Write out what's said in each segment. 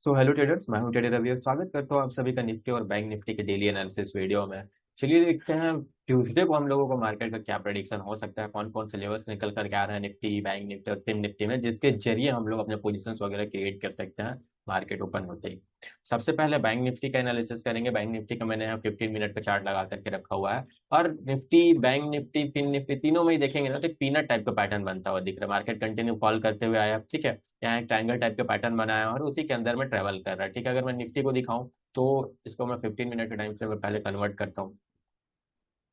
So hello traders, मैं हूं trader Ravi और स्वागत करता हूं आप सभी का निफ्टी और बैंक निफ्टी के डेली एनालिसिस वीडियो में। चलिए देखते हैं ट्यूसडे को हम लोगों को मार्केट का क्या प्रेडिक्शन हो सकता है, कौन कौन से लेवल्स निकल कर के आ रहे हैं निफ्टी, बैंक निफ्टी और फिन निफ्टी में, जिसके जरिए हम लोग अपने पोजीशंस वगैरह क्रिएट कर सकते हैं मार्केट ओपन होते ही। सबसे पहले बैंक निफ्टी का एनालिसिस करेंगे। बैंक निफ्टी का मैंने यहाँ 15 मिनट का चार्ट लगा करके रखा हुआ है। और Nifty, Bank Nifty, Fin Nifty तीनों में ही देखेंगे ना तो एक पीनट टाइप का पैटर्न बनता हुआ दिख रहा है। मार्केट कंटिन्यू फॉल करते हुए आया, ठीक है। यहाँ एक ट्रायंगल टाइप का पैटर्न बनाया है और उसी के अंदर में ट्रेवल कर रहा है, ठीक है। अगर मैं निफ्टी को दिखाऊं तो इसको मैं 15 मिनट के टाइम फ्रेम में पहले कन्वर्ट करता हूँ,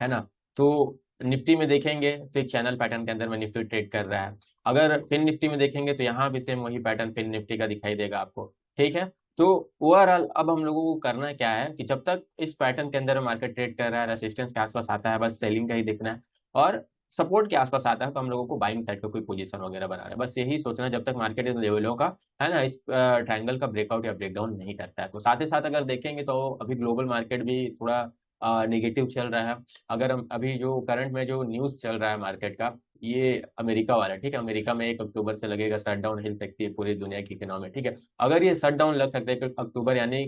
है ना। तो निफ्टी में देखेंगे तो एक चैनल पैटर्न के अंदर में निफ्टी ट्रेड कर रहा है। अगर फिन निफ्टी में देखेंगे तो यहाँ भी सेम वही पैटर्न फिन निफ्टी का दिखाई देगा आपको, ठीक है। तो ओवरऑल अब हम लोगों को करना क्या है कि जब तक इस पैटर्न के अंदर मार्केट ट्रेड कर रहा है, रेसिस्टेंस के आसपास आता है, बस सेलिंग का ही देखना है। और सपोर्ट के आसपास आता है तो हम लोगों को बाइंग साइड का कोई पोजीशन वगैरह बनाना है, बस यही सोचना है। जब तक मार्केट इन लेवलों का, है ना, इस ट्रायंगल का ब्रेकआउट या ब्रेकडाउन नहीं करता है। तो साथ ही साथ अगर देखेंगे तो अभी ग्लोबल मार्केट भी थोड़ा नेगेटिव चल रहा है। अगर हम अभी जो करंट में जो न्यूज़ चल रहा है मार्केट का, ये अमेरिका वाला, ठीक है। अमेरिका में 1 अक्टूबर से लगेगा शटडाउन, हिल सकती है पूरी दुनिया की इकोनॉमी, ठीक है। अगर ये शटडाउन लग सकता है 1 अक्टूबर यानी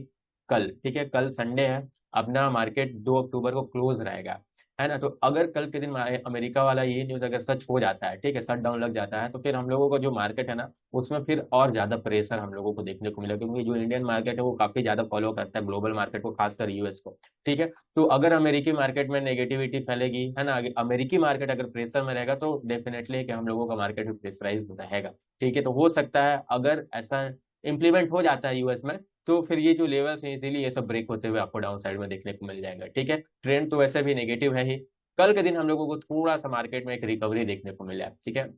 कल, ठीक है, कल संडे है, अपना मार्केट 2 अक्टूबर को क्लोज रहेगा, है ना। तो अगर कल के दिन अमेरिका वाला ये न्यूज़ अगर सच हो जाता है, ठीक है, शट डाउन लग जाता है, तो फिर हम लोगों का जो मार्केट है ना, उसमें फिर और ज्यादा प्रेशर हम लोगों को देखने को मिलेगा, क्योंकि जो इंडियन मार्केट है वो काफी ज्यादा फॉलो करता है ग्लोबल मार्केट को, खासकर यूएस को, ठीक है। तो अगर अमेरिकी मार्केट में नेगेटिविटी फैलेगी, है ना, अमेरिकी मार्केट अगर प्रेशर में रहेगा तो डेफिनेटली कि हम लोगों का मार्केट भी प्रेशराइज रहेगा, ठीक है। तो हो सकता है अगर ऐसा इम्प्लीमेंट हो जाता है यूएस में, तो फिर ये जो लेवल्स हैं इसीलिए ये सब ब्रेक होते हुए आपको डाउन साइड में देखने को मिल जाएगा, ठीक है। ट्रेंड तो वैसे भी नेगेटिव है ही। कल के दिन हम लोगों को थोड़ा सा मार्केट में एक रिकवरी देखने को मिला, ठीक है।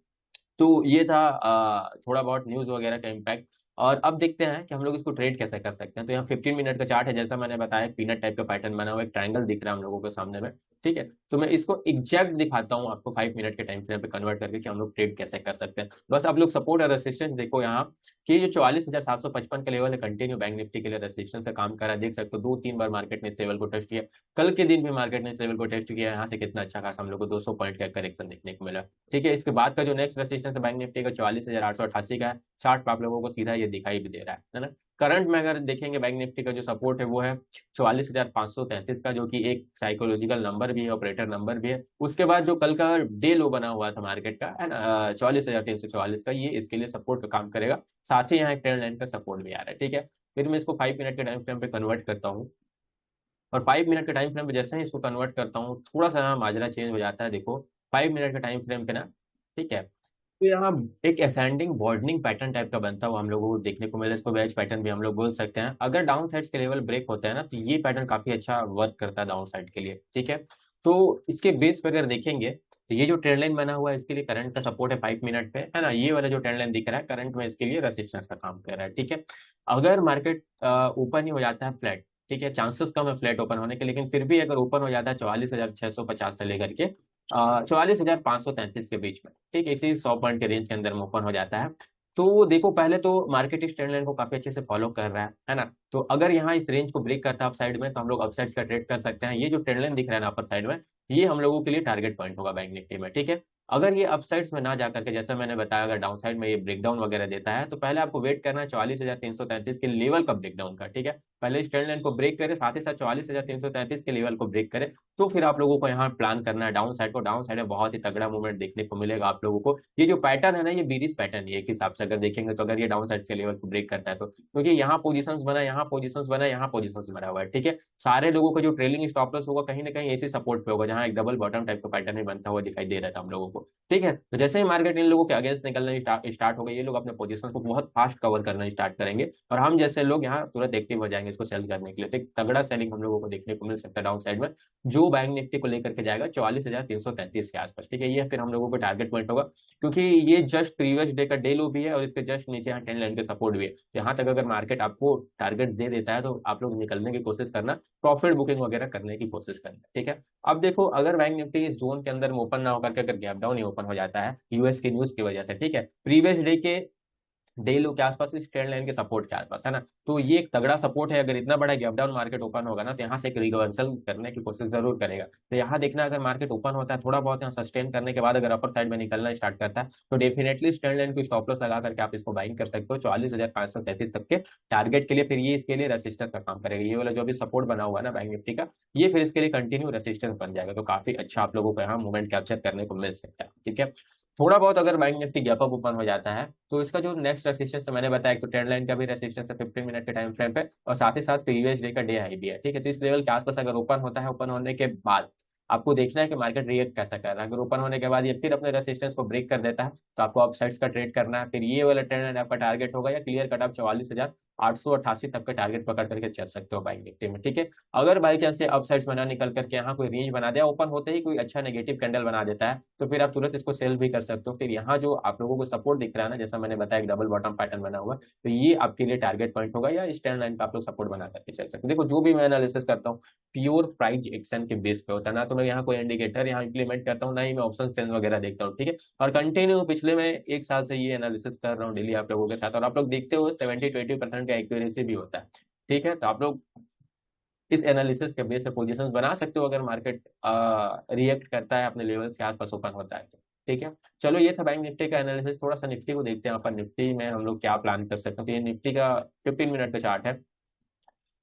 तो ये था थोड़ा बहुत न्यूज वगैरह का इम्पैक्ट। और अब देखते हैं कि हम लोग इसको ट्रेड कैसे कर सकते हैं। तो यहाँ 15 मिनट का चार्ट है, जैसा मैंने बताया, पीनट टाइप का पैटर्न बना हुआ, एक ट्रायंगल दिख रहा है हम लोगों के सामने में, ठीक है। तो मैं इसको एग्जैक्ट दिखाता हूँ आपको 5 मिनट के टाइम फ्रेम पे कन्वर्ट करके कि हम लोग ट्रेड कैसे कर सकते हैं। बस आप लोग सपोर्ट और रेसिस्टेंस देखो यहाँ, कि जो 44,755 का लेवल है कंटिन्यू बैंक निफ्टी के लिए रेसिस्टेंस का काम कर रहा है। देख सकते हो 2-3 बार मार्केट ने इस लेवल को टेस्ट किया। कल के दिन भी मार्केट ने इस लेवल को टेस्ट किया, यहाँ से कितना अच्छा खासा हम लोग को 200 पॉइंट का करेक्शन देखने को मिला, ठीक है। इसके बाद का जो नेक्स्ट रेसिस्टेंस है बैंक निफ्टी का 44,888 का है। चार्ट पे आप लोगों को सीधा ये दिखाई भी दे रहा है ना। करंट में अगर देखेंगे बैंक निफ्टी का जो सपोर्ट है वो है 44,533 का, जो कि एक साइकोलॉजिकल नंबर भी है, ऑपरेटर नंबर भी है। उसके बाद जो कल का डे लो बना हुआ था मार्केट का, है ना, 44,344 का, ये इसके लिए सपोर्ट का काम करेगा। साथ ही यहाँ एक ट्रेंड लाइन का सपोर्ट भी आ रहा है, ठीक है। फिर मैं इसको 5 मिनट के टाइम फ्रेम पे कन्वर्ट करता हूँ। और 5 मिनट के टाइम फ्रेम पे जैसे ही इसको कन्वर्ट करता हूँ, थोड़ा सा यहाँ माजरा चेंज हो जाता है। देखो 5 मिनट के टाइम फ्रेम पे ना, ठीक है, तो यहाँ एक असेंडिंग बॉर्डनिंग पैटर्न टाइप का बनता हुआ हम लोगों को देखने को मिला। इसको वेज पैटर्न भी हम लोग बोल सकते हैं। अगर डाउन साइड्स के लेवल ब्रेक होते हैं ना, तो ये पैटर्न काफी अच्छा वर्क करता है डाउन साइड के लिए, ठीक है। तो इसके बेस पे अगर देखेंगे तो ये जो ट्रेंड लाइन बना हुआ है इसके लिए करंट का सपोर्ट है 5 मिनट पे, है ना। ये वाला जो ट्रेंड लाइन दिख रहा है करंट में, इसके लिए रेसिस्टेंस का काम कर रहा है, ठीक है। अगर मार्केट ओपन ही हो जाता है फ्लैट, ठीक है, चांसेस कम है फ्लैट ओपन होने के, लेकिन फिर भी अगर ओपन हो जाता है 44,650 से लेकर के 44,533 के बीच में, ठीक है, इसी 100 पॉइंट के रेंज के अंदर में ओपन हो जाता है, तो देखो पहले तो मार्केट इस ट्रेंड लाइन को काफी अच्छे से फॉलो कर रहा है ना। तो अगर यहाँ इस रेंज को ब्रेक करता है अप साइड में, तो हम लोग अप साइड का ट्रेड कर सकते हैं। ये जो ट्रेंड लाइन दिख रहा है ना अपर साइड में, ये हम लोगों के लिए टारगेट पॉइंट होगा बैंक निफ्टी में, ठीक है। अगर ये अप साइड्स में ना जाकर के, जैसा मैंने बताया, अगर डाउन साइड में ये ब्रेकडाउन वगैरह देता है, तो पहले आपको वेट करना है 44,333 के लेवल का ब्रेकडाउन का, ठीक है। पहले इस ट्रेंड लाइन को ब्रेक करे, साथ ही साथ 44,333 के लेवल को ब्रेक करे, तो फिर आप लोगों को यहाँ प्लान करना है डाउन साइड को। डाउन साइड में बहुत ही तगड़ा मूवमेंट देखने को मिलेगा आप लोगों को। ये जो पैटर्न है ना, ये बीरिश पैटर्न है एक हिसाब से अगर देखेंगे तो, अगर ये डाउन साइड के लेवल को ब्रेक करता है तो, क्योंकि यहाँ पोजीशंस बना, यहाँ पोजीशंस बना, यहाँ पोजीशंस बना हुआ है, ठीक है। सारे लोगों का जो ट्रेलिंग स्टॉप लॉस होगा कहीं ना कहीं ऐसे सपोर्ट पे होगा, जहाँ एक डबल बॉटम टाइप का पैटर्न भी बनता हुआ दिखाई दे रहा था हम लोगों को, ठीक है। तो जैसे ही मार्केट इन लोगों के अगेंस्ट निकलना स्टार्ट हो गई, ये लोग अपने पोजीशंस को बहुत फास्ट कवर करना स्टार्ट करेंगे, और हम जैसे लोग यहाँ तुरंत एक्टिव हो जाएंगे इसको सेल करने के लिए। तो एक तगड़ा सेलिंग हम लोगों को देखने को मिल सकता है डाउन साइड में, जो बैंक निफ्टी को लेकर के जाएगा 44,333 के आसपास, ठीक है। ये फिर हम लोगों को टारगेट पॉइंट होगा, क्योंकि ये जस्ट प्रीवियस डे का डे लो भी है, और इसके जस्ट नीचे यहाँ ट्रेंड लाइन के सपोर्ट भी है। यहाँ तक अगर मार्केट आपको टारगेट दे देता है तो आप लोग निकलने की कोशिश करना, प्रॉफिट बुकिंग वगैरह करने की कोशिश करना, ठीक है। अब देखो अगर बैंक निफ्टी इस जोन के अंदर में ओपन ना होकर के अगर गैप डाउन ही ओपन हो जाता है यूएस की न्यूज की वजह से, ठीक है, प्रीवियस डे के डे लो के आसपास, इस ट्रेंड लाइन के सपोर्ट के आसपास, है ना। तो ये एक तगड़ा सपोर्ट है। अगर इतना बड़ा गैप डाउन मार्केट ओपन होगा ना, तो यहाँ से एक रिवर्सल करने की कोशिश जरूर करेगा। तो यहाँ देखना, अगर मार्केट ओपन होता है थोड़ा बहुत यहाँ सस्टेन करने के बाद अगर अपर साइड में निकलना स्टार्ट करता है, तो डेफिनेटली इस ट्रेंड लाइन को स्टॉप लॉस लगा करके आप इसको बाइंग कर सकते हो 44,533 तक के टारगेट के लिए। फिर ये इसके लिए रेसिस्टेंस का काम करेगा। ये वाला जो भी सपोर्ट बना हुआ है ना बैंक निफ्टी का, ये फिर इसके लिए कंटिन्यू रेसिस्टेंस बन जाएगा। तो काफी अच्छा आप लोगों को यहाँ मूवमेंट कैप्चर करने को मिल सकता है, ठीक है। थोड़ा बहुत अगर bank Nifty gap up open हो जाता है, तो इसका जो नेक्स्ट रेसिस्टेंस मैंने बताया, एक तो ट्रेंड लाइन का भी रेसिस्टेंस है 15 मिनट के टाइम फ्रेम पे, और साथ ही साथ प्रीवियस डे का डे हाई भी है, ठीक है। तो इस लेवल के आसपास अगर ओपन होता है, ओपन होने के बाद आपको देखना है कि मार्केट रिएक्ट कैसा कर रहा है। अगर ओपन होने के बाद ये फिर अपने रेसिस्टेंस को ब्रेक कर देता है, तो आपको अपसाइड्स का ट्रेड करना है। फिर ये वाला ट्रेंड लाइन आपका टारगेट होगा, या क्लियर कट आप 44,888 तक का टारगेट पकड़ करके चल सकते हो बैंक निफ्टी में, ठीक है। अगर बाई चांस से अपसाइड्स बना निकल करके यहाँ कोई रेंज बना दिया, ओपन होते ही कोई अच्छा नेगेटिव कैंडल बना देता है, तो फिर आप तुरंत इसको सेल भी कर सकते हो। फिर यहाँ जो आप लोगों को सपोर्ट दिख रहा है ना, जैसा मैंने बताया, एक डबल बॉटम पैटर्न बना हुआ है, तो ये आपके लिए टारगेट पॉइंट होगा, या इस ट्रेंड लाइन का आप लोग सपोर्ट बना करके चल सकते हो। देखो, जो भी मैं एनालिसिस करता हूँ प्योर प्राइस एक्शन के बेस पे होता है ना, तो मैं यहाँ कोई इंडिकेटर यहाँ इंप्लीमेंट करता हूँ, ना ही मैं ऑप्शन सेल वगैरह देखता हूँ, ठीक है। और कंटिन्यू पिछले मैं 1 साल से ये एनालिसिस कर रहा हूँ डेली आप लोगों के साथ, और आप लोग देखते हो 70-20% का एक्यूरेसी भी होता है, ठीक है। तो आप लोग इस एनालिसिस के बेस पे पोजीशंस बना सकते हो, अगर मार्केट रिएक्ट करता है अपने लेवल्स के आसपास ओपन होता है तो, ठीक है। चलो, ये था बैंक निफ्टी का एनालिसिस। थोड़ा सा निफ्टी को देखते हैं, यहाँ पर निफ्टी में हम लोग क्या प्लान कर सकते हैं। तो ये निफ्टी का 15 मिनट का चार्ट है,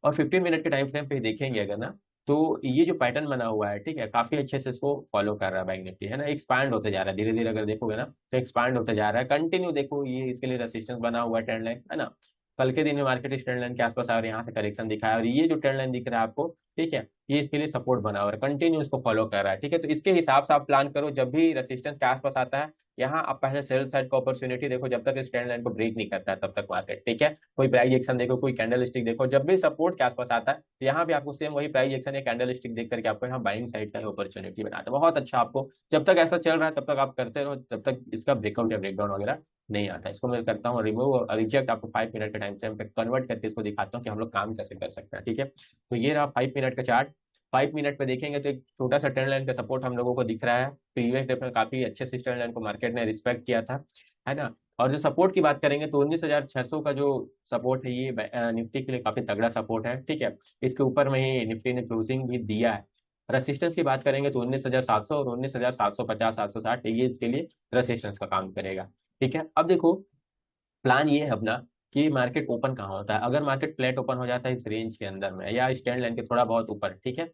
और 15 मिनट के टाइम फ्रेम पे देखेंगे अगर ना, तो ये जो पैटर्न बना हुआ है, ठीक है, काफी अच्छे से इसको फॉलो कर रहा है बैंक निफ्टी, है ना। एक्सपैंड होते जा रहा है धीरे धीरे, अगर देखोगे ना तो एक्सपैंड होते जा रहा है कंटिन्यू। देखो, ये इसके लिए रेसिस्टेंस बना हुआ है ट्रेंड लाइन, है ना। कल के दिन में मार्केट इस ट्रेंड लाइन के आसपास आया और यहाँ से करेक्शन दिखाया, और ये जो ट्रेंड लाइन दिख रहा है आपको, ठीक है, ये इसके लिए सपोर्ट बना हुआ है, कंटिन्यू इसको फॉलो कर रहा है, ठीक है। तो इसके हिसाब से आप प्लान करो, जब भी रेसिस्टेंस के आसपास आता है, यहाँ आप पहले सेल साइड का अपॉर्चुनिटी देखो, जब तक इस ट्रेंड लाइन को ब्रेक नहीं करता है तब तक मार्केट, ठीक है। कोई प्राइस एक्शन देखो, कोई कैंडल स्टिक देखो, जब भी सपोर्ट के आसपास आता है, तो यहाँ भी आपको सेम वही प्राइस एक्शन या कैंडल स्टिक देख करके आपको यहाँ बाइंग साइड का अपॉर्चुनिटी बनाता है। बहुत अच्छा, आपको जब तक ऐसा चल रहा है तब तक आप करते रहो, जब तक इसका ब्रेकआउट या ब्रेकडाउन वगैरह नहीं आता। इसको मैं करता हूँ रिमूव और रिजेक्ट, आपको 5 मिनट के टाइम फ्रेम पे कन्वर्ट करके इसको दिखाता हूँ कि हम लोग काम कैसे कर सकते हैं, ठीक है। तो ये रहा 5 मिनट का चार्ट। 5 मिनट पे देखेंगे तो एक छोटा सा ट्रेंड लाइन का सपोर्ट हम लोगों को दिख रहा है। प्रीवियस डे में काफी अच्छे से ट्रेंड लाइन को मार्केट ने रिस्पेक्ट किया था, है ना। और जो सपोर्ट की बात करेंगे तो 19,600 का जो सपोर्ट है, ये निफ्टी के लिए काफी तगड़ा सपोर्ट है, ठीक है। इसके ऊपर में ही निफ्टी ने क्लोजिंग भी दिया है। रेसिस्टेंस की बात करेंगे तो 19,700 और 19,750 760, ये इसके लिए रेसिस्टेंस का काम करेगा, ठीक है। अब देखो, प्लान ये है अपना कि मार्केट ओपन कहाँ होता है। अगर मार्केट फ्लैट ओपन हो जाता है इस रेंज के अंदर में, या स्टैंड लाइन के थोड़ा बहुत ऊपर, ठीक है,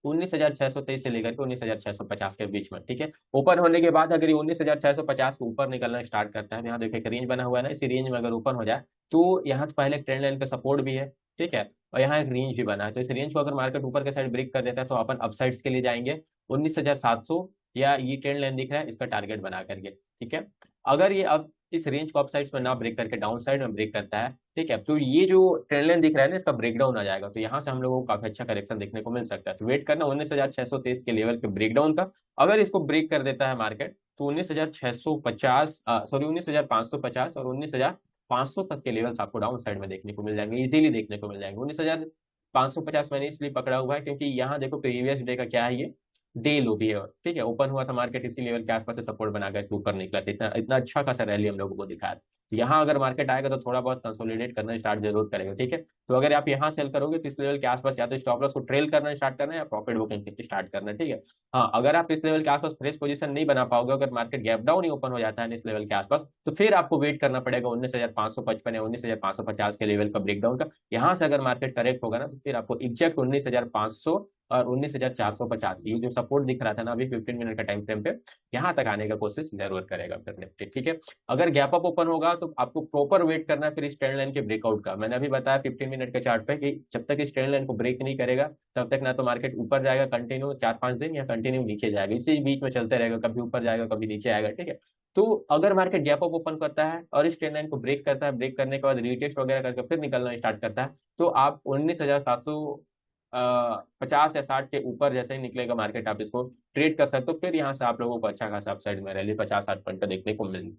19,623 से लेकर के 19,650 के बीच में, ठीक है। ओपन होने के बाद अगर ये 19,650 के ऊपर निकलना स्टार्ट करता है, यहाँ देखिए एक रेंज बना हुआ है ना, इसी रेंज में अगर ओपन हो जाए, तो यहाँ तो पहले एक ट्रेंड लाइन का सपोर्ट भी है, ठीक है, और यहाँ एक रेंज भी बना है। तो इस रेंज को अगर मार्केट ऊपर के साइड ब्रेक कर देता है, तो अपन अपसाइड्स के लिए जाएंगे 19,700, या ये ट्रेंड लाइन दिख रहा है इसका टारगेट बना करके, ठीक है। अगर ये अब इस रेंज को अप साइड्स में ना ब्रेक करके डाउन साइड में ब्रेक करता है, ठीक है, तो ये जो ट्रेंड लाइन दिख रहा है ना, इसका ब्रेकडाउन आ जाएगा, तो यहाँ से हम लोगों को काफी अच्छा करेक्शन देखने को मिल सकता है। तो वेट करना 19,623 के लेवल पे ब्रेकडाउन का। अगर इसको ब्रेक कर देता है मार्केट, तो 19,650, सॉरी 19,550 और 19,500 तक के लेवल्स आपको डाउन साइड में देखने को मिल जाएंगे, इजीली देखने को मिल जाएंगे। 19,550 मैंने इसलिए पकड़ा हुआ है क्योंकि यहाँ देखो प्रीवियस डे का क्या है, ये डे लो भी है, और ठीक है, ओपन हुआ था मार्केट इसी लेवल के आसपास से सपोर्ट बना कर ऊपर निकला था। इतना इतना अच्छा खासा रैली हम लोगों को दिखा है। तो यहाँ अगर मार्केट आएगा तो थोड़ा बहुत कंसोलिडेट करना स्टार्ट जरूर करेगा, ठीक है। तो अगर आप यहाँ सेल करोगे तो इस लेवल के आसपास या तो स्टॉप लॉस को ट्रेल करना स्टार्ट करना है, या प्रॉफिट बुकिंग स्टार्ट करना है, ठीक है। हाँ, अगर आप इस लेवल के आसपास फ्रेश पोजीशन नहीं बना पाओगे, अगर मार्केट गैप डाउन ही ओपन हो जाता है इस लेवल के आसपास, तो फिर आपको वेट करना पड़ेगा 19,555 या 19,550 के लेवल का ब्रेकडाउन का। यहाँ से अगर मार्केट करेक्ट होगा ना, तो फिर आपको एग्जैक्ट 19,500 और 19,450, ये जो सपोर्ट दिख रहा था ना अभी 15 मिनट का टाइम फ्रेम पे, यहाँ तक आने का कोशिश जरूर करेगा फिर निफ्टी, ठीक है। अगर गैप अप ओपन होगा तो आपको प्रॉपर वेट करना है फिर इस ट्रेंड लाइन के ब्रेकआउट का। मैंने अभी बताया 15 मिनट के चार्ट पे कि जब तक इस ट्रेंड लाइन को ब्रेक नहीं करेगा, तब तक ना तो मार्केट ऊपर जाएगा कंटिन्यू 4-5 दिन, या कंटिन्यू नीचे जाएगा, इसी बीच में चलते रहेगा, कभी ऊपर जाएगा कभी नीचे आएगा, ठीक है। तो अगर मार्केट गैप अप ओपन करता है और इस ट्रेंड लाइन को ब्रेक करता है, ब्रेक करने के बाद रीटेस्ट वगैरह करके फिर निकलना स्टार्ट करता है, तो आप 19,750 या 60 के ऊपर जैसे ही निकलेगा मार्केट, आप इसको ट्रेड कर सकते हो। फिर यहाँ से आप लोगों को अच्छा खासा अपसाइड में रैली 50-60 पॉइंट का देखने को मिल,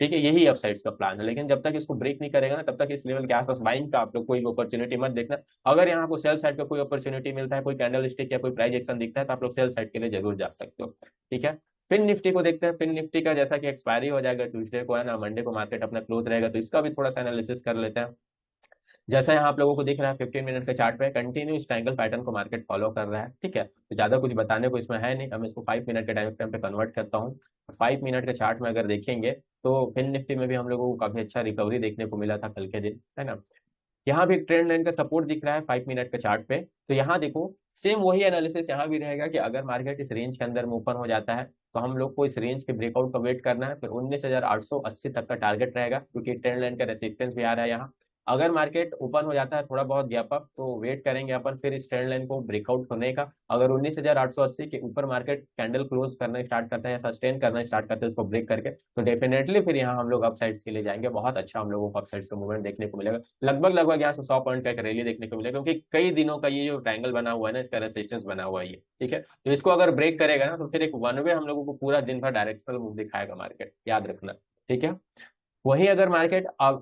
ठीक है। यही अपसाइड्स का प्लान है, लेकिन जब तक इसको ब्रेक नहीं करेगा ना, तब तक इस लेवल के आसपास बाइंग का आप लोग कोई अपॉर्चुनिटी मत देखना। अगर यहाँ को सेल साइड का कोई अपॉर्चुनिटी मिलता है, कोई कैंडल स्टिक या कोई प्राइस एक्शन दिखता है, तो आप लोग सेल साइड के लिए जरूर जा सकते हो, ठीक है। फिन निफ्टी को देखते हैं। फिन निफ्टी का जैसा कि एक्सपायरी हो जाएगा ट्यूसडे को, है ना, मंडे को मार्केट अपना क्लोज रहेगा, तो इसका भी थोड़ा सा एनालिसिस कर लेते हैं। जैसा यहाँ आप लोगों को दिख रहा है 15 मिनट के चार्ट पे कंटिन्यू ट्रायंगल पैटर्न को मार्केट फॉलो कर रहा है, ठीक है। तो ज्यादा कुछ बताने को इसमें है नहीं, हम इसको 5 मिनट के टाइम फ्रेम पे कन्वर्ट करता हूँ। 5 मिनट के चार्ट में अगर देखेंगे तो फिन निफ्टी में भी हम लोगों को काफी अच्छा रिकवरी देखने को मिला था कल के दिन, है ना। यहाँ भी एक ट्रेंड लाइन का सपोर्ट दिख रहा है 5 मिनट के चार्ट पे। तो यहाँ देखो सेम वही एनालिसिस यहाँ भी रहेगा कि अगर मार्केट इस रेंज के अंदर में ओपन हो जाता है तो हम लोग को इस रेंज के ब्रेकआउट का वेट करना है, फिर 19,880 तक का टारगेट रहेगा, क्योंकि ट्रेंड लाइन का रेसिस्टेंस भी आ रहा है यहाँ। अगर मार्केट ओपन हो जाता है थोड़ा बहुत गैप अप, तो वेट करेंगे अपन फिर इस ट्रेंड लाइन को ब्रेकआउट होने का। अगर 19,880 के ऊपर मार्केट कैंडल क्लोज करना स्टार्ट करता है या सस्टेन करना स्टार्ट करता है उसको ब्रेक करके, तो डेफिनेटली फिर यहाँ हम लोग अपसाइड्स के लिए जाएंगे, बहुत अच्छा हम लोगों को अपसाइड्स का मूवमेंट देखने को मिलेगा। लगभग लगभग यहाँ से 100 पॉइंट का एक रैली देखने को मिलेगा, क्योंकि कई दिनों का ये जो ट्रायंगल बना हुआ है ना, इसका रेसिस्टेंस बना हुआ है ये, ठीक है। तो इसको अगर ब्रेक करेगा ना तो फिर एक वन वे हम लोगों को पूरा दिन भर डायरेक्शनल मूव दिखाएगा मार्केट, याद रखना, ठीक है। वही अगर मार्केट अब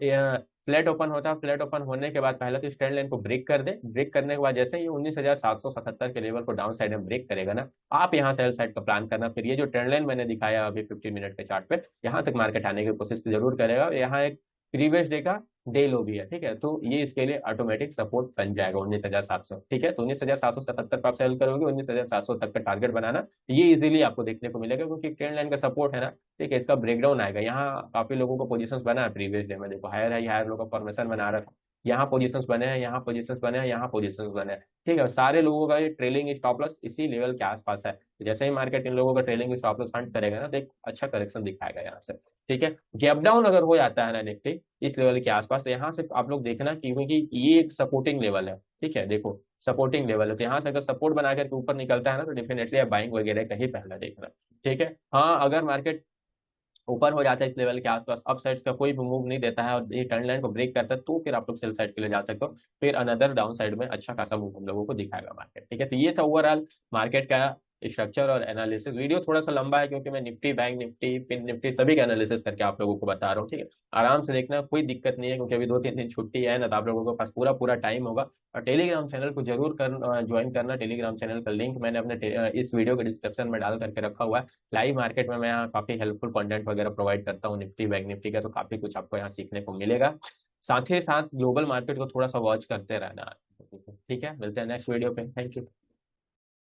फ्लैट ओपन होता है, फ्लैट ओपन होने के बाद पहले तो इस ट्रेंड लाइन को ब्रेक कर दे, ब्रेक करने के बाद जैसे ही 19,777 के लेवल को डाउन साइड में ब्रेक करेगा ना, आप यहाँ सेल साइड का प्लान करना। फिर ये जो ट्रेंड लाइन मैंने दिखाया अभी 15 मिनट के चार्ट पे, यहाँ तक मार्केट आने की कोशिश जरूर करेगा। यहाँ एक प्रीवियस डे का डे लो भी है, ठीक है, तो ये इसके लिए ऑटोमेटिक सपोर्ट बन जाएगा 19,700, ठीक है। तो 19,777 पर आप सेल करोगे, 19,700 तक का टारगेट बनाना, ये इजीली आपको देखने को मिलेगा, क्योंकि ट्रेंड लाइन का सपोर्ट है ना, ठीक है। इसका ब्रेकडाउन आएगा, यहाँ काफी लोगों को पोजीशंस बना है प्रीवियस डे में, देखो हायर है, हायर लोगों का फॉर्मेशन बना रहा था, यहाँ पोजीशंस बने हैं, यहाँ पोजीशंस बने हैं, यहाँ पोजीशंस बने हैं, ठीक है। सारे लोगों का ये ट्रेलिंग स्टॉप लॉस इसी लेवल के आसपास है। तो जैसे ही मार्केट इन लोगों का ट्रेलिंग स्टॉप लॉस हंट करेगा ना, तो एक अच्छा करेक्शन दिखाएगा यहाँ से, ठीक है। गैप डाउन अगर हो जाता है ना निफ्टी इस लेवल के आसपास, तो यहाँ से आप लोग देखना कि क्योंकि ये एक सपोर्टिंग लेवल है, ठीक है, देखो सपोर्टिंग लेवल है, तो यहाँ से अगर सपोर्ट बना करके ऊपर निकलता है ना, तो डेफिनेटली आप बाइंग वगैरह का ही पहला देखना, ठीक है। हाँ, अगर मार्केट ऊपर हो जाता है इस लेवल के आसपास, अप साइड्स का कोई भी मूव नहीं देता है और ये ट्रेंड लाइन को ब्रेक करता है, तो फिर आप लोग सेल साइड के लिए जा सकते हो, फिर अनदर डाउन साइड में अच्छा खासा मूव हम लोगों को दिखाएगा मार्केट, ठीक है। तो ये था ओवरऑल मार्केट का स्ट्रक्चर और एनालिसिस। वीडियो थोड़ा सा लंबा है क्योंकि मैं Nifty, Bank Nifty, pin Nifty सभी का एनालिसिस करके आप लोगों को बता रहा हूँ, ठीक है। आराम से देखना, कोई दिक्कत नहीं है, क्योंकि अभी 2-3 दिन छुट्टी है ना, तो आप लोगों के पास पूरा पूरा टाइम होगा। और टेलीग्राम चैनल को जरूर कर ज्वाइन करना। टेलीग्राम चैनल का लिंक मैंने अपने इस वीडियो के डिस्क्रिप्शन में डाल करके रखा हुआ है। लाइव मार्केट में मैं यहाँ काफी हेल्पफुल कंटेंट वगैरह प्रोवाइड करता हूँ निफ्टी बैंक निफ्टी का, तो काफी कुछ आपको यहाँ सीखने को मिलेगा। साथ ही साथ ग्लोबल मार्केट को थोड़ा सा वॉच करते रहना, ठीक है। मिलते हैं नेक्स्ट वीडियो पे, थैंक यू।